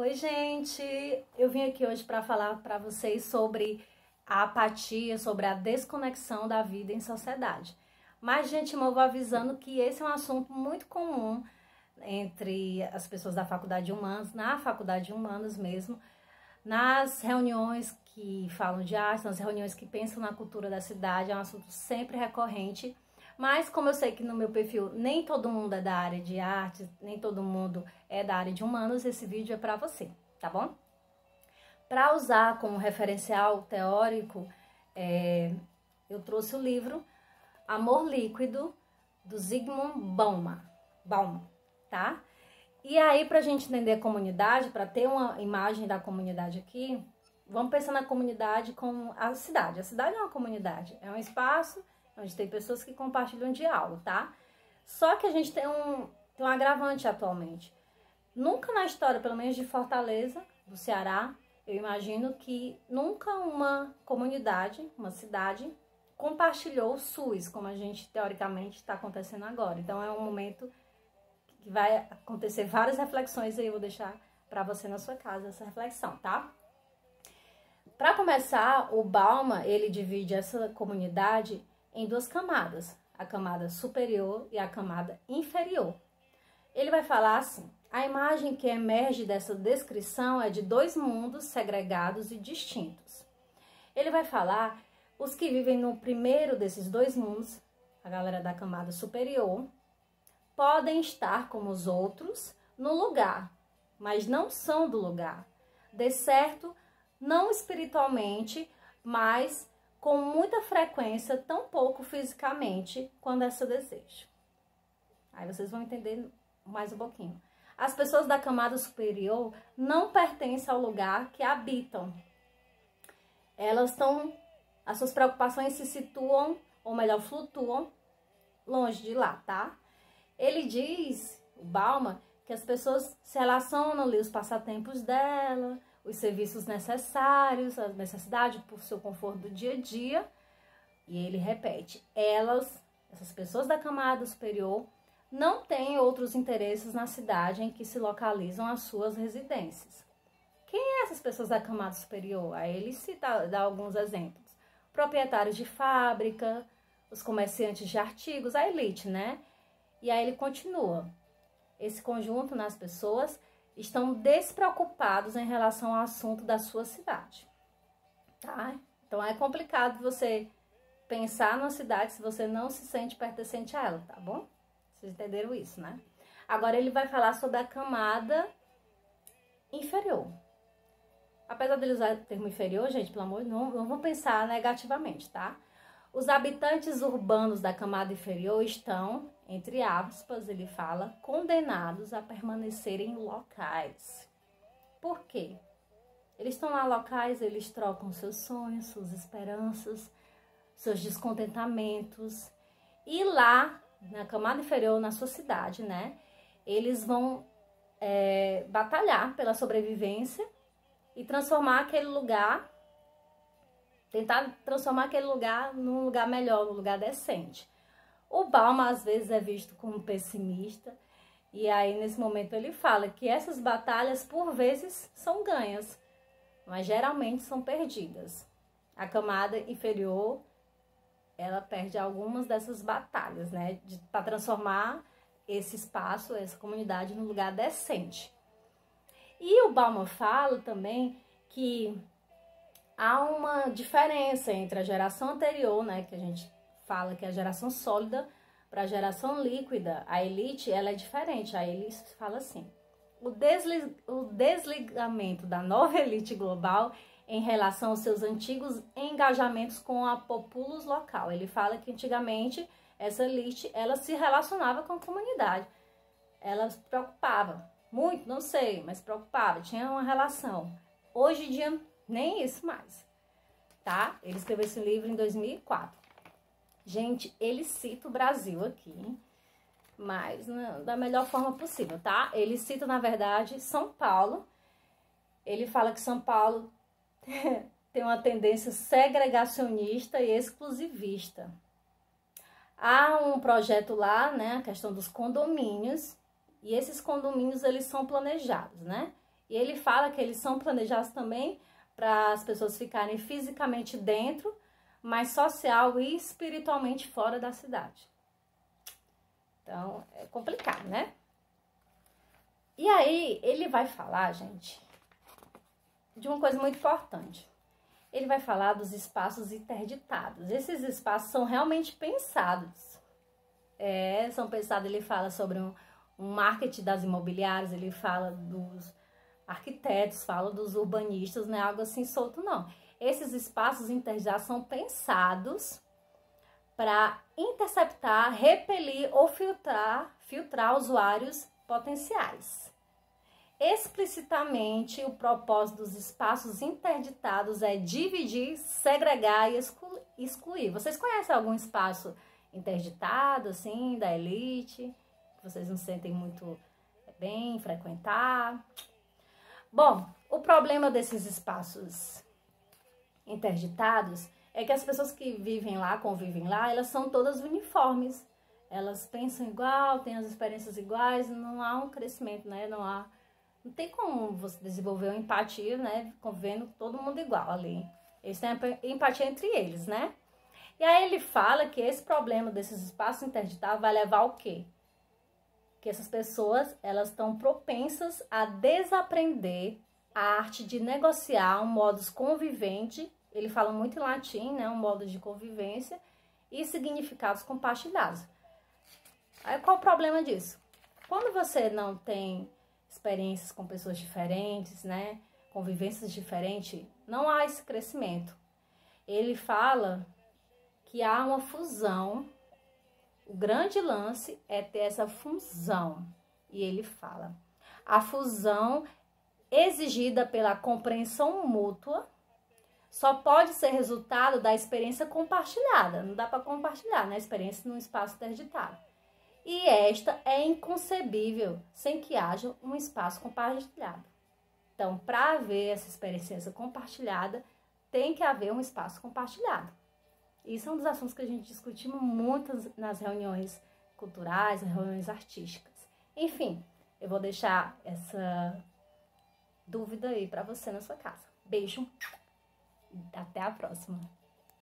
Oi, gente! Eu vim aqui hoje para falar para vocês sobre a apatia, sobre a desconexão da vida em sociedade. Mas, gente, eu vou avisando que esse é um assunto muito comum entre as pessoas da Faculdade de Humanas, na Faculdade de Humanas mesmo, nas reuniões que falam de arte, nas reuniões que pensam na cultura da cidade, é um assunto sempre recorrente. Mas como eu sei que no meu perfil nem todo mundo é da área de arte, nem todo mundo é da área de humanos, esse vídeo é para você, tá bom? Para usar como referencial teórico, eu trouxe o livro Amor Líquido, do Zygmunt Bauman, tá? E aí, pra gente entender a comunidade, para ter uma imagem da comunidade aqui, vamos pensar na comunidade como a cidade. A cidade é uma comunidade, é um espaço onde tem pessoas que compartilham diálogo, tá? Só que a gente tem um agravante atualmente. Nunca na história, pelo menos de Fortaleza, do Ceará, eu imagino que nunca uma comunidade, uma cidade, compartilhou o SUS, como a gente teoricamente está acontecendo agora. Então é um momento que vai acontecer várias reflexões aí, eu vou deixar para você na sua casa essa reflexão, tá? Para começar, o Bauman, ele divide essa comunidade em duas camadas, a camada superior e a camada inferior. Ele vai falar assim: a imagem que emerge dessa descrição é de dois mundos segregados e distintos. Ele vai falar os que vivem no primeiro desses dois mundos, a galera da camada superior, podem estar como os outros no lugar, mas não são do lugar. De certo, não espiritualmente, mas com muita frequência, tão pouco fisicamente, quando essa desejo. Aí vocês vão entender mais um pouquinho. As pessoas da camada superior não pertencem ao lugar que habitam. As suas preocupações se situam, ou melhor, flutuam longe de lá, tá? Ele diz, o Bauman, que as pessoas se relacionam ali os passatempos dela, os serviços necessários, a necessidade por seu conforto do dia a dia. E ele repete, essas pessoas da camada superior, não têm outros interesses na cidade em que se localizam as suas residências. Quem é essas pessoas da camada superior? Aí ele dá alguns exemplos. Proprietários de fábrica, os comerciantes de artigos, a elite, né? E aí ele continua. Esse conjunto nas pessoas estão despreocupados em relação ao assunto da sua cidade, tá? Então é complicado você pensar numa cidade se você não se sente pertencente a ela, tá bom? Vocês entenderam isso, né? Agora ele vai falar sobre a camada inferior. Apesar dele usar o termo inferior, gente, pelo amor de Deus, não vamos pensar negativamente, tá? Os habitantes urbanos da camada inferior estão, entre aspas, ele fala, condenados a permanecerem locais. Por quê? Eles estão lá locais, eles trocam seus sonhos, suas esperanças, seus descontentamentos. E lá, na camada inferior, na sua cidade, né? Eles vão batalhar pela sobrevivência e transformar aquele lugar, tentar transformar aquele lugar num lugar melhor, num lugar decente. O Bauman, às vezes, é visto como pessimista, e aí, nesse momento, ele fala que essas batalhas, por vezes, são ganhas, mas geralmente são perdidas. A camada inferior, ela perde algumas dessas batalhas, né, para transformar esse espaço, essa comunidade, num lugar decente. E o Bauman fala também que há uma diferença entre a geração anterior, né, que a gente fala que é a geração sólida, para a geração líquida. A elite, ela é diferente. A elite fala assim: o desligamento da nova elite global em relação aos seus antigos engajamentos com a população local. Ele fala que antigamente essa elite, ela se relacionava com a comunidade. Ela se preocupava muito, não sei, mas preocupava, tinha uma relação. Hoje em dia, nem isso mais, tá? Ele escreveu esse livro em 2004. Gente, ele cita o Brasil aqui, mas da melhor forma possível, tá? Ele cita, na verdade, São Paulo. Ele fala que São Paulo tem uma tendência segregacionista e exclusivista. Há um projeto lá, né, a questão dos condomínios, e esses condomínios, eles são planejados, né? E ele fala que eles são planejados também para as pessoas ficarem fisicamente dentro, mas social e espiritualmente fora da cidade. Então, é complicado, né? E aí, ele vai falar, gente, de uma coisa muito importante. Ele vai falar dos espaços interditados. Esses espaços são realmente pensados. São pensados, ele fala sobre um marketing das imobiliárias, ele fala dos arquitetos, fala dos urbanistas, não é algo assim solto, não. Esses espaços interditados são pensados para interceptar, repelir ou filtrar usuários potenciais. Explicitamente, o propósito dos espaços interditados é dividir, segregar e excluir. Vocês conhecem algum espaço interditado, assim, da elite, que vocês não sentem muito bem em frequentar? Bom, o problema desses espaços interditados é que as pessoas que vivem lá, convivem lá, elas são todas uniformes. Elas pensam igual, têm as experiências iguais, não há um crescimento, né? Não tem como você desenvolver uma empatia, né? Convivendo todo mundo igual ali. Eles têm empatia entre eles, né? E aí ele fala que esse problema desses espaços interditados vai levar ao quê? Que essas pessoas, elas estão propensas a desaprender a arte de negociar um modus convivente. Ele fala muito em latim, né? Um modo de convivência e significados compartilhados. Aí qual o problema disso? Quando você não tem experiências com pessoas diferentes, né? Convivências diferentes, não há esse crescimento. Ele fala que há uma fusão. O grande lance é ter essa fusão. E ele fala, a fusão exigida pela compreensão mútua só pode ser resultado da experiência compartilhada. Não dá para compartilhar, né? A experiência num espaço interditado. E esta é inconcebível sem que haja um espaço compartilhado. Então, para haver essa experiência compartilhada, tem que haver um espaço compartilhado. Isso é um dos assuntos que a gente discute muito nas reuniões culturais, nas reuniões artísticas. Enfim, eu vou deixar essa dúvida aí para você na sua casa. Beijo, até a próxima.